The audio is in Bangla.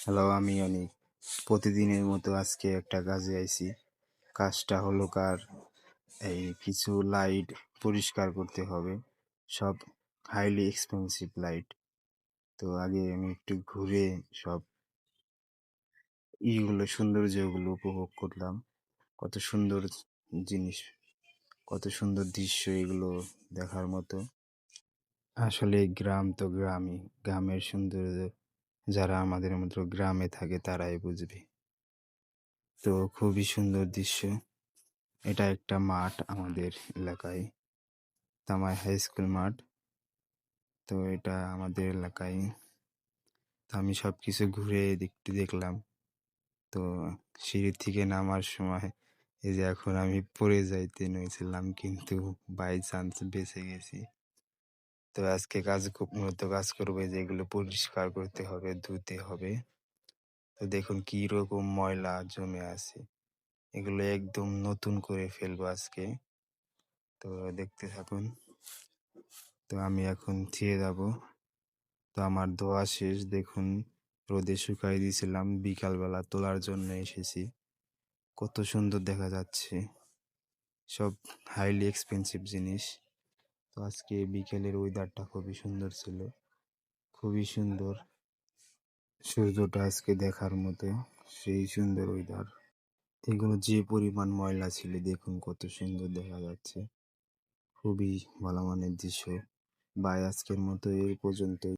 হ্যালো, আমি অনিক। প্রতিদিনের মতো আজকে একটা কাজে আইছি। কাজটা হলো এই কিছু লাইট পরিষ্কার করতে হবে। সব হাইলি এক্সপেন্সিভ লাইট। তো আগে আমি একটু ঘুরে সব সৌন্দর্যগুলো উপভোগ করলাম। কত সুন্দর জিনিস, কত সুন্দর দৃশ্য এগুলো দেখার মতো। আসলে গ্রাম তো গ্রামই। গ্রামের সৌন্দর্য যারা আমাদের মতো গ্রামে থাকে তারাই বুঝবে। তো খুবই সুন্দর দৃশ্য। এটা একটা মাঠ আমাদের এলাকায়, তামাই হাই স্কুল মাঠ। তো এটা আমাদের এলাকায়। তো আমি সবকিছু ঘুরে একটু দেখলাম। তো সিঁড়ি থেকে নামার সময় এই যে এখন আমি পড়ে যাইতে নিয়েছিলাম, কিন্তু বাই চান্স বেঁচে গেছি। তো আজকে মূলত কাজ করবো, যে এগুলো পরিষ্কার করতে হবে, ধুতে হবে। তো দেখুন কি রকম ময়লা জমে আছে, এগুলো একদম নতুন করে ফেলবো আজকে। তো দেখতে থাকুন। তো আমি এখন থিয়ে যাব। তো আমার ধোয়া শেষ, দেখুন রোদে শুকাই দিয়েছিলাম, বিকালবেলা তোলার জন্য এসেছি। কত সুন্দর দেখা যাচ্ছে, সব হাইলি এক্সপেন্সিভ জিনিস। তো আজকে বিকেলের ওয়েদারটা খুবই সুন্দর ছিল, খুবই সুন্দর। সূর্যটা আজকে দেখার মতো, সেই সুন্দর ওয়েদার। এগুলো যে পরিমাণ ময়লা ছিল, দেখুন কত সুন্দর দেখা যাচ্ছে। খুবই ভালো মানের দৃশ্য। বাই, আজকের মতো এই পর্যন্তই।